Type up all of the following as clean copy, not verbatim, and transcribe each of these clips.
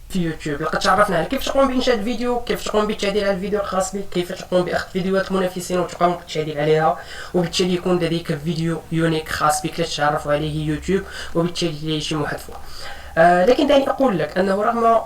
في يوتيوب. لقد تعرفنا على كيف تقوم بإنشاء الفيديو، كيف تقوم بالتعديل على الفيديو الخاص بك، كيف تقوم بأخذ فيديوهات المنافسين وتقوم بالتعديل عليها، وبالتالي يكون لديك فيديو يونيك خاص بك لا تتعرف عليه يوتيوب وبالتالي يتم حذفه. لكن دعني أقول لك أنه رغم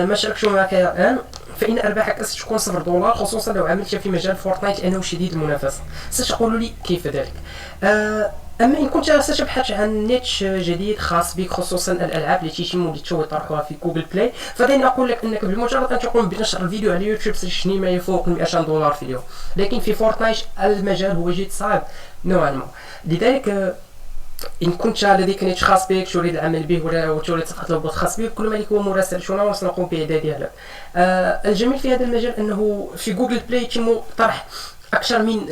ما شاركت معك الآن فإن أرباحك ستكون $0، خصوصا لو عملت في مجال فورتنايت لأنه شديد المنافسة. ستقول لي كيف ذلك؟ أما إن كنت ستبحث عن نيتش جديد خاص بك، خصوصا الألعاب التي يتم للتو طرحها في جوجل بلاي، فدعني أقول لك أنك بمجرد أن تقوم بنشر الفيديو على يوتيوب ستجني ما يفوق $200 في اليوم. لكن في فورتنايت المجال هو جد صعب نوعا ما. لذلك إن كنت لديك نيتش خاص بك تريد العمل به ولا تريد صفحة الهبوط خاص بك، كل ما عليك هو مراسلتنا وسنقوم بإعدادها لك. الجميل في هذا المجال أنه في جوجل بلاي يتم طرح أكثر من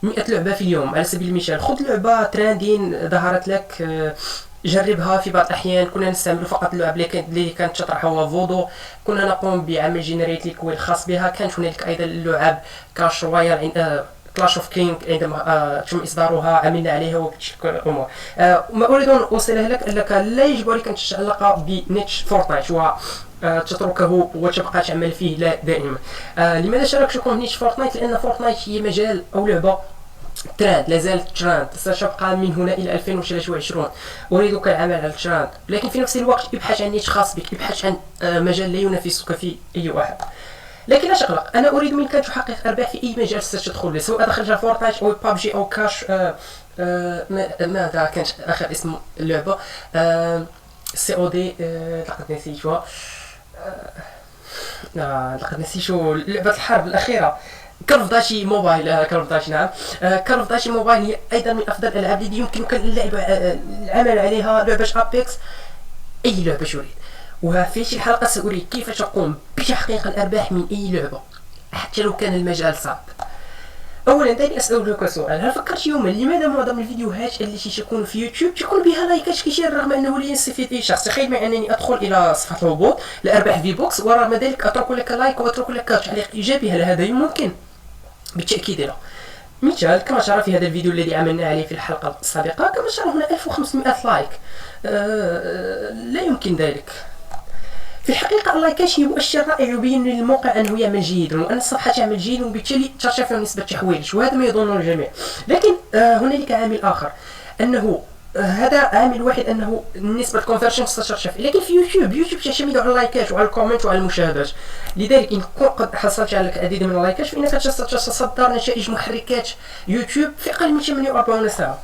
100 لعبة في اليوم. على سبيل المثال خذ لعبة تراندين ظهرت لك، جربها. في بعض الأحيان كنا نستعمل فقط اللعب اللي كانت تطرح هو فودو، كنا نقوم بعمل جنريت للكوين الخاص بها. كانت هنالك أيضا اللعب كاش رويال كلاش اوف كينج عندما تم اصدارها عملنا عليها وبتلك الامور. ما اريد ان اوصله لك انك لا يجب عليك ان تتعلق بنيتش فورتنايت وتتركه وتبقى تعمل فيه لا دائما. لماذا شاركتكم في نيتش فورتنايت؟ لان فورتنايت هي مجال او لعبه تراند، لا زالت تراند، ستبقى من هنا الى 2023. اريدك العمل على التراند، لكن في نفس الوقت ابحث عن نيتش خاص بك، ابحث عن مجال لا ينافسك فيه اي واحد. لكن لا تقلق، انا اريد منك ان تحقق ارباح في اي مجال ستدخل له، سواء دخلت فورتنايت او بابجي او كاش. ماذا كانت اخر اسم اللعبه؟ سي او دي. لقد نسيتها. لقد نسيت لعبه الحرب الاخيره. كارفداشي موبايل. كارفداشي، نعم. كارفداشي موبايل هي ايضا من افضل الالعاب التي يمكنك العمل عليها. لعبه ابيكس، اي لعبه تريد. وفي هذه الحلقة سأريك كيف تقوم بتحقيق الأرباح من أي لعبة حتى لو كان المجال صعب. أولا دعني أسألك سؤال، هل فكرت يوما لماذا معظم الفيديوهات التي تكون في يوتيوب تكون بها لايكات كثير رغم أنه لا يستفيد أي شخص؟ تخيل معي أنني أدخل إلى صفحة الهبوط لأربح في بوكس ورغم ذلك أترك لك لايك وأترك لك تعليق إيجابي. هل هذا ممكن؟ بالتأكيد لا. مثال كما ترى في هذا الفيديو الذي عملنا عليه في الحلقة السابقة، كما ترى هنا 1500 لايك. لا يمكن ذلك. في الحقيقة اللايكات هي مؤشر رائع يبين للموقع أنه يعمل جيدا وأن الصفحة تعمل جيدا وبالتالي ترتفع نسبة التحويل، وهذا ما يظنه الجميع. لكن هنالك عامل آخر، أنه هذا عامل واحد أنه نسبة الكونفرشن سترتفع. لكن في يوتيوب تعتمد على اللايكات وعلى الكومنت وعلى المشاهدات. لذلك إن قد حصلت على العديد من اللايكات فإنك تتصدر نتائج محركات يوتيوب في أقل من 48 ساعة.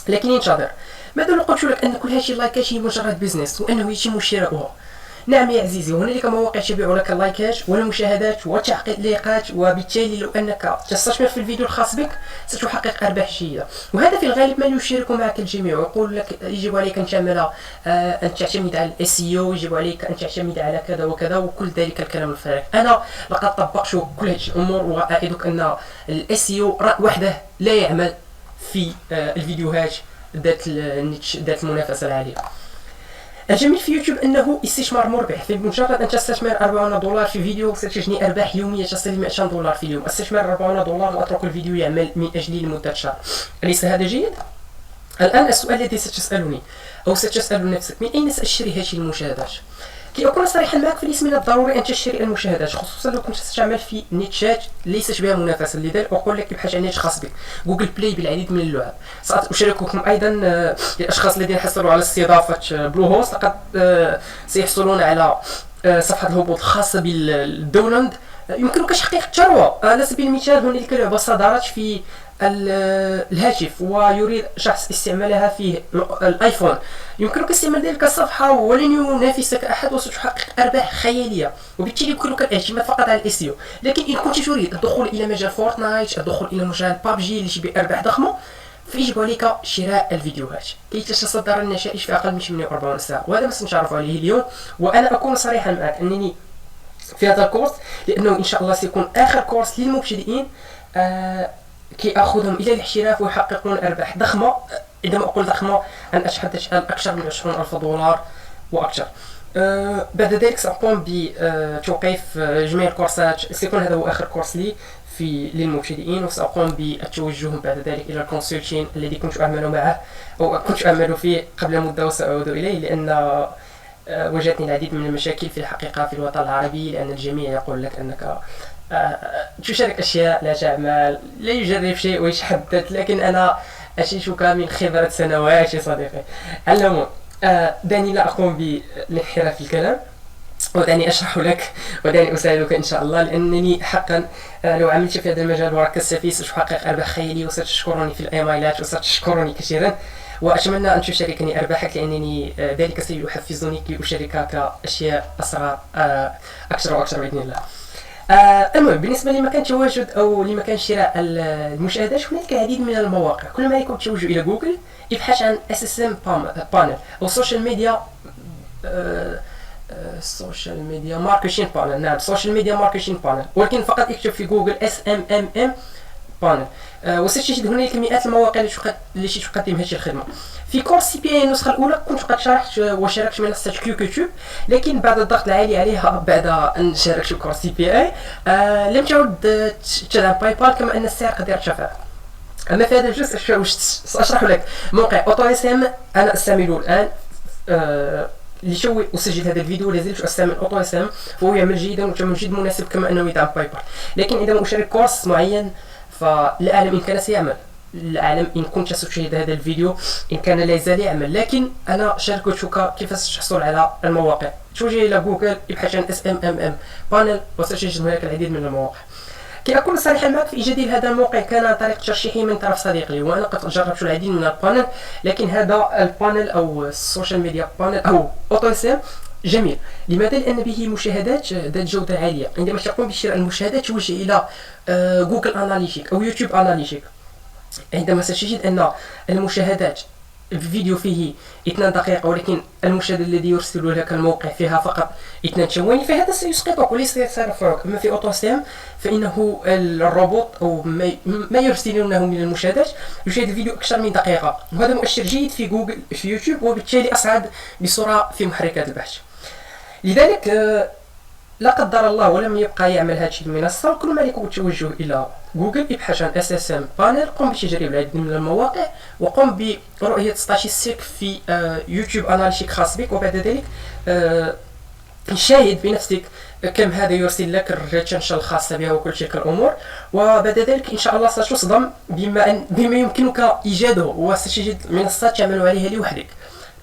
لكن انتظر، ماذا لو قلت لك أن كل هذه اللايكات هي مجرد بيزنس وأنه يتم شراؤها؟ نعم يا عزيزي، هنالك مواقع تبيع لك اللايكات والمشاهدات والتعليقات، وبالتالي لو انك تستثمر في الفيديو الخاص بك ستحقق ارباح جيده. وهذا في الغالب ما يشارك معك الجميع ويقول لك يجب عليك ان تعتمد على الاس اي او، يجب عليك ان تعتمد على كذا وكذا وكل ذلك الكلام الفارغ. انا لقد طبقت كل هذه الامور واعدك ان الاس اي او وحده لا يعمل في الفيديوهات ذات المنافسه العاليه. الجميل في يوتيوب انه استثمار مربح. في مجرد ان تستثمر $40 في فيديو ستجني ارباح يوميه تصل ل $200 في اليوم. استثمر $40 واترك الفيديو يعمل من اجلي لمده شهر. اليس هذا جيد؟ الان السؤال الذي ستسالني او ستسال نفسك، من اين ساشتري هذه المشاهدات؟ كي اكون صريحا معك فليس من الضروري ان تشتري المشاهدات، خصوصا لو كنت تستعمل في نيتشات ليست بها منافسه. لذلك اقول لك ابحث عن نيتش خاص بك. جوجل بلاي بالعديد من اللعب. سأشارككم ايضا الاشخاص الذين حصلوا على استضافه بلو هوست لقد سيحصلون على صفحه الهبوط الخاصه بالدونلاند. يمكنك تحقيق الثروه. على سبيل المثال هنالك لعبه صدرت في الهاتف ويريد شخص استعمالها في الايفون، يمكنك استعمال ذلك الصفحة ولن ينافسك أحد وستحقق أرباح خيالية، وبالتالي يمكنك الاعتماد فقط على الاس او. لكن إن كنت تريد الدخول إلى مجال فورتنايت، الدخول إلى مجال بابجي اللي تبيع أرباح ضخمة، فيجب عليك شراء الفيديوهات كي تتصدر النتائج في أقل من 48 ساعة، وهذا ما سنتعرف عليه اليوم. وأنا أكون صريحا معك أنني في هذا الكورس، لأنه إن شاء الله سيكون آخر كورس للمبتدئين كي أخذهم إلى الاحتراف ويحققون أرباح ضخمة. عندما أقول ضخمة أنا أتحدث عن أكثر من $20,000 وأكثر. بعد ذلك سأقوم بتوقيف جميع الكورسات. سيكون هذا هو آخر كورس لي للمبتدئين، وسأقوم بالتوجه بعد ذلك إلى الكونسلتين الذي كنت أعمل معه أو كنت أعمل فيه قبل مدة وسأعود إليه، لأن واجهتني العديد من المشاكل في الحقيقة في الوطن العربي، لأن الجميع يقول لك أنك تشارك أشياء لا تعمل، لا يجرب شيء ويتحدث، لكن أنا أعيشك من خبرة سنوات يا صديقي. على العموم، دعني لا أقوم بالانحراف في الكلام، ودعني أشرح لك ودعني أساعدك إن شاء الله، لأنني حقا لو عملت في هذا المجال وركزت فيه ستحقق أرباح خيالية، وستشكرني في الإيميلات وستشكرني كثيرا، وأتمنى أن تشاركني أرباحك، لأنني ذلك سيحفزني لأشاركك أشياء أصغر أكثر وأكثر بإذن الله. المهم، بالنسبة لمكان التواجد أو لمكان شراء المشاهدات، هناك العديد من المواقع. كل ما يكون التوجه إلى جوجل ابحث عن SSM بانل أو سوشيال ميديا السوشيال ميديا ماركتينج بانل. نعم، سوشيال ميديا ماركتينج بانل، ولكن فقط اكتب في جوجل SMMM بانل، وستجد هناك مئات المواقع التي تقدم هذه الخدمة. في كورس سي بي اي النسخة الأولى كنت قد شرحت وشاركت منصة كيوتيوب، لكن بعد الضغط العالي عليها بعد أن شاركت في كورس سي بي اي لم تعد تدعم باي بال، كما أن السعر قد ارتفع. أما في هذا الجزء سأشرح لك موقع أوتو اس ام أنا أستعمله الآن. لشوي أسجل هذا الفيديو لازلت أستعمل أوتو اس ام، فهو يعمل جيدا ويعمل جد مناسب، كما أنه يدعم باي بال. لكن عندما أشارك كورس معين فلا أعلم إن كان سيعمل، لا أعلم إن كنت ستشاهد هذا الفيديو إن كان لا يزال يعمل، لكن أنا شاركتك كيف ستحصل على المواقع. توجه إلى جوجل ابحث عن SMMM بانل وستجد هناك العديد من المواقع. كي أكون صريحا معك في إيجادي لهذا الموقع كان عن طريق ترشيحي من طرف صديق لي، وأنا قد جربت العديد من البانل، لكن هذا البانل أو السوشيال ميديا بانل أو أوتو اس ام جميل. لماذا؟ لأن به مشاهدات ذات جودة عالية. عندما تقوم بشراء المشاهدات توجه إلى جوجل أناليتيك أو يوتيوب أناليتيك، عندما ستجد أن المشاهدات الفيديو فيه 2 دقائق، ولكن المشاهد الذي يرسل لك الموقع فيها فقط 2 ثواني، فهذا سيسقطك وليس سيرفعك. أما في أوتو سام فإنه الروبوت أو ما يرسلونه من المشاهدات يشاهد الفيديو أكثر من دقيقة، وهذا مؤشر جيد في جوجل في يوتيوب، وبالتالي أصعد بسرعة في محركات البحث. لذلك لا قدر الله ولم يبقى يعمل هذه المنصة، كل ما عليك هو التوجه إلى جوجل ابحث عن SSM بانل، قم بتجريب العديد من المواقع، وقم برؤية ستاتستيك في يوتيوب أناليتيك خاص بك، وبعد ذلك شاهد بنفسك كم هذا يرسل لك الريتنشن الخاصة بها وكل تلك الأمور، وبعد ذلك إن شاء الله ستصدم بما يمكنك إيجاده، وستجد منصات تعمل عليها لوحدك.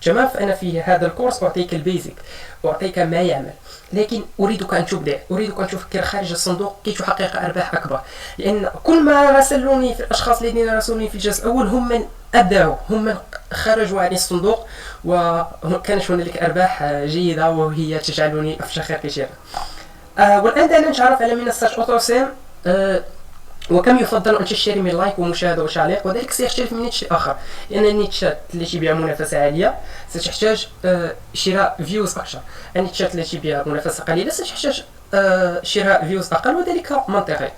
تمام. فأنا في هذا الكورس أعطيك البيزك، أعطيك ما يعمل، لكن أريدك أن تبدع، أريدك أن تفكر خارج الصندوق كي تحقق أرباح أكبر. لأن كل ما راسلوني في الأشخاص الذين راسلوني في الجزء الأول هم من أبدعوا، هم من خرجوا عن الصندوق، وكانت هنالك أرباح جيدة وهي تجعلني أفتخر كثيرا. والآن دعنا نتعرف على منصة أوتو سام، وكم يفضل أن تشتري من لايك ومشاهدة وتعليق، وذلك سيختلف من نيتش لآخر، لأن النيتشات التي بها منافسة عالية ستحتاج شراء فيوز أكثر، النيتشات التي بها منافسة قليلة ستحتاج شراء فيوز أقل، وذلك منطقي.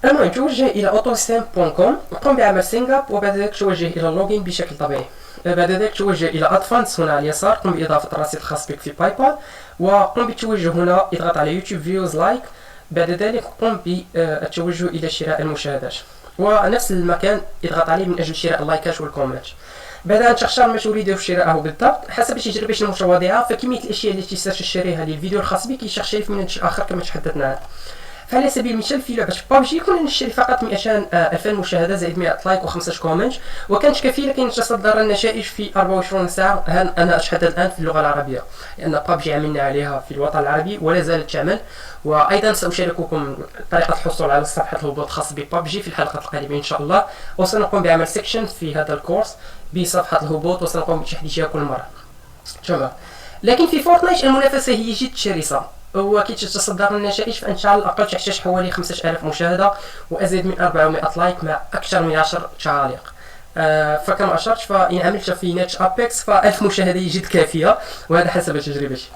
المهم، توجه إلى autosam.com، قم بعمل سينج اب، وبعد ذلك توجه إلى اللوجين بشكل طبيعي. بعد ذلك توجه إلى أدفانس هنا على اليسار، قم بإضافة الرصيد الخاص بك في باي بال، وقم بالتوجه هنا اضغط على يوتيوب فيوز لايك. بعد ذلك قم بالتوجه إلى شراء المشاهدات، ونفس المكان اضغط عليه من أجل شراء اللايكات والكومنت. بعد أن تختار ما تريد شراءه بالضبط حسب تجربتك المتواضعة، فكمية الأشياء التي ستشتريها للفيديو الخاص بك تختلف من الآخر كما تحدثنا عنه. فعلى سبيل المثال في لعبة بابجي كنا نشتري فقط 2000 مشاهدة زائد 100 لايك و5 كومنت، وكانت كفيلة كي نتصدر النتائج في 24 ساعة. أنا أشهد الآن في اللغة العربية، لأن بابجي عملنا عليها في الوطن العربي ولا زالت تعمل. وأيضا سأشارككم طريقة الحصول على صفحة الهبوط الخاص ببابجي في الحلقة القادمة إن شاء الله، وسنقوم بعمل سيكشن في هذا الكورس بصفحة الهبوط، وسنقوم بتحديثها كل مرة. تمام. لكن في فورتنايت المنافسة هي جد شرسة، وكي تتصدر النتائج فأنت على الأقل تحتاج حوالي 5000 مشاهدة وأزيد من 400 لايك مع أكثر من 10 تعاليق. فكما أشرت، فإن عملت في نتش أبيكس ف1000 مشاهدة جد كافية، وهذا حسب تجربتي.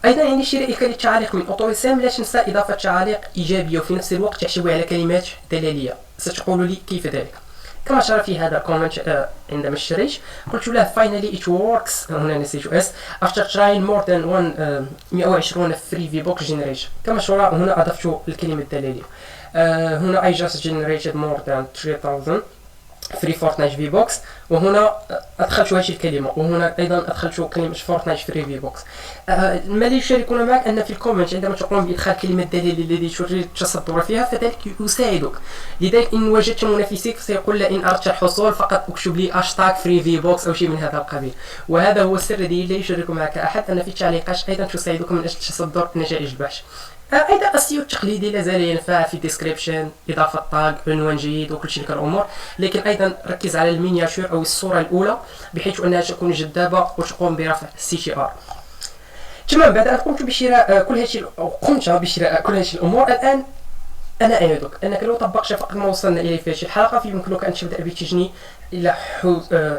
أيضا عند شرائك للتعاليق من أوتو سام لا تنسى إضافة تعاليق إيجابية وفي نفس الوقت تحتوي على كلمات دلالية. ستقول لي كيف ذلك. كما شرح في هذا الكومنت عندما اشتريت قلت له finally it works، هنا نسيت اس after trying more than 120 free VBOX generation. كما شرح هنا أضفت الكلمة الدلالية. هنا I just generated more than 3000 فري فورتنايت في بوكس، وهنا ادخلت هذه الكلمه، وهنا ايضا ادخلت كلمه فورتنايت فري في بوكس. ما لي يشاركون معك ان في الكومنت عندما تقوم بادخال كلمه دليل الذي تريد التصدر فيها فذلك يساعدك. لذلك ان وجدت منافسيك سيقول ان اردت الحصول فقط اكتب لي هاشتاج فري في بوكس او شيء من هذا القبيل، وهذا هو السر الذي لا يشارك معك احد، ان في التعليقات ايضا تساعدك من اجل تصدر نتائج البحث. ايضا السيو التقليدي لازال ينفع في ديسكريبشن، اضافه طاق، عنوان جيد وكل تلك الامور، لكن ايضا ركز على المينياتور او الصوره الاولى بحيث انها تكون جذابه وتقوم برفع السي تي ار. تمام، بعد ان قمت بشراء كل هذه الامور، الان انا اعدك انك لو طبقت فقط ما وصلنا اليه في هذه الحلقه فيمكنك ان تبدا بتجني الى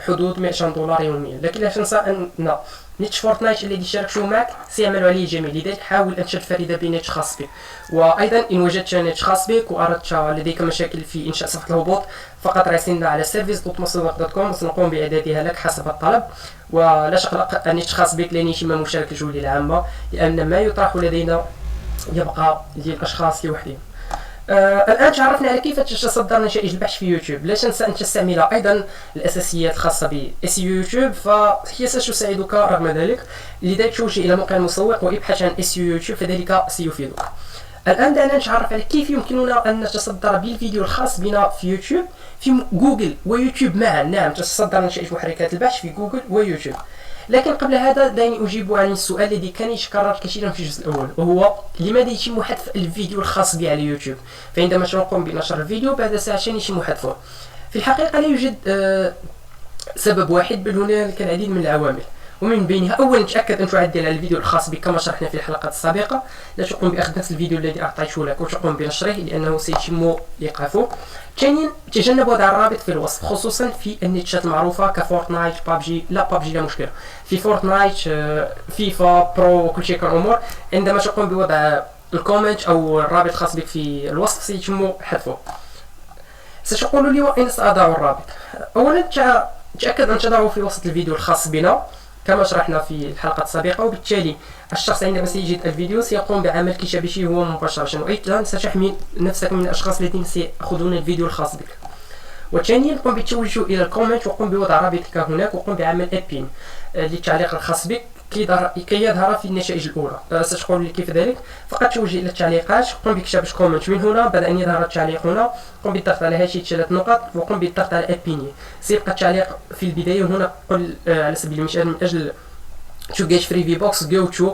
حدود 200 دولار يوميا، لكن لا تنسى ان نيتش فورتنايت الذي شاركته معك سيعمل عليه الجميع، لذلك حاول ان تنفرد بنيتش خاص بك. وايضا ان وجدت نيتش خاص بك واردت لديك مشاكل في انشاء صفحه الهبوط فقط راسلنا على service.moصدق.com وسنقوم باعدادها لك حسب الطلب. ولا تقلق، نيتش خاص بك لن يتم مشاركته للعامه، لان ما يطرح لدينا يبقى للاشخاص لوحدهم. الآن تعرفنا على كيف تتصدر نتائج البحث في يوتيوب. لا تنسى أن تستعمل أيضا الأساسيات الخاصة ب SEO يوتيوب، فهي ستساعدك رغم ذلك. لذلك توجه إلى موقع المسوق وابحث عن SEO يوتيوب فذلك سيفيدك. الآن دعنا نتعرف على كيف يمكننا أن نتصدر بالفيديو الخاص بنا في يوتيوب في جوجل ويوتيوب معا. نعم، تتصدر نتائج محركات البحث في جوجل ويوتيوب. لكن قبل هذا دعني أجيب عن السؤال الذي كان يتكرر كثيرا في الجزء الأول، وهو لماذا يتم حذف الفيديو الخاص بي على يوتيوب؟ فعندما نقوم بنشر الفيديو بعد ساعتين يتم حذفه. في الحقيقة لا يوجد سبب واحد، بل هنالك العديد من العوامل، ومن بينها أولا تأكد أن تعدل على الفيديو الخاص بك كما شرحنا في الحلقات السابقة. لا تقوم بأخذ نفس الفيديو الذي أعطيته لك وتقوم بنشره لأنه سيتم إيقافه. ثانيا تجنب وضع الرابط في الوصف، خصوصا في النيتشات المعروفة كفورتنايت، بابجي. لا بابجي لا مشكلة، في فورتنايت، فيفا برو وكل شيء كالأمور، عندما تقوم بوضع الكومنت أو الرابط الخاص بك في الوصف سيتم حذفه. ستقول لي وأين سأضع الرابط؟ أولا تأكد أن تضعه في وسط الفيديو الخاص بنا كما شرحنا في الحلقة السابقة، وبالتالي الشخص عندما سيجد الفيديو سيقوم بعمل كتابته هو مباشرة، وأيضا ستحمي نفسك من الأشخاص الذين سيأخذون الفيديو الخاص بك. وثانيا قم بالتوجه إلى الكومنت وقم بوضع رابطك هناك وقم بعمل أبين للتعليق الخاص بك كي يظهر في النتائج الأولى. ستقول لي كيف ذلك؟ فقط توجه إلى التعليقات، قم بكتابة كومنت من هنا، بعد أن يظهر التعليق هنا قم بالضغط على هذه الثلاث نقط وقم بالضغط على أبيني. سيبقى التعليق في البداية هنا، قل على سبيل المثال من أجل to get free V-Box go to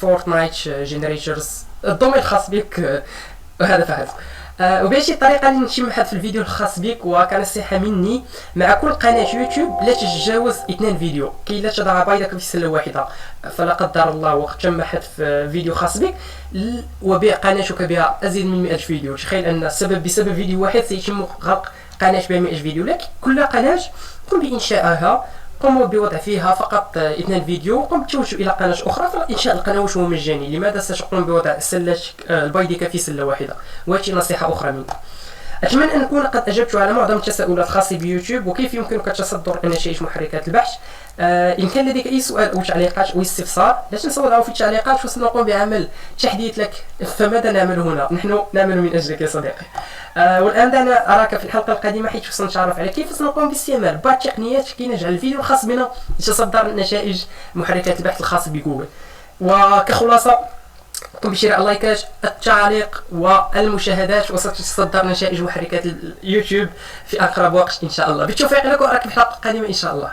Fortnite generators الضمن الخاص بك، وهذا فعل. وبهذه الطريقة نتم حذف الفيديو الخاص بك. وكان نصيحة مني مع كل قناة يوتيوب لا تتجاوز 2 فيديو كي لا تضع بيضك في سلة واحدة، فلا قدر الله وقت تم حذف فيديو خاص بك وبيع قناتك بها أزيد من 100 فيديو. تخيل أن بسبب فيديو واحد سيتم غلق قناة بها 100 فيديو. لكن كل قناة قم بإنشائها، قم بوضع فيها فقط 2 فيديو، قم بالتوجه إلى قناة أخرى. فإنشاء القنوات هو مجاني، لماذا ستقوم بوضع سلة بيضك في سلة واحدة؟ وهذه نصيحة أخرى مني. أتمنى أن أكون قد أجبت على معظم التساؤلات الخاصة بيوتيوب وكيف يمكنك تصدر نتائج محركات البحث. إن كان لديك أي سؤال أو تعليقات أو استفسار لا تنسى وضعه في التعليقات وسنقوم بعمل تحديث لك. فماذا نعمل هنا؟ نحن نعمل من أجلك يا صديقي. والآن دعنا أراك في الحلقة القادمة حيث سنتعرف على كيف سنقوم باستعمال بعض التقنيات كي نجعل الفيديو الخاص بنا يتصدر نتائج محركات البحث الخاصة بجوجل. وكخلاصة قم بشراء اللايكات، التعليق والمشاهدات وستتصدر نتائج محركات اليوتيوب في أقرب وقت إن شاء الله. بالتوفيق لك وأراك في الحلقة القادمة إن شاء الله.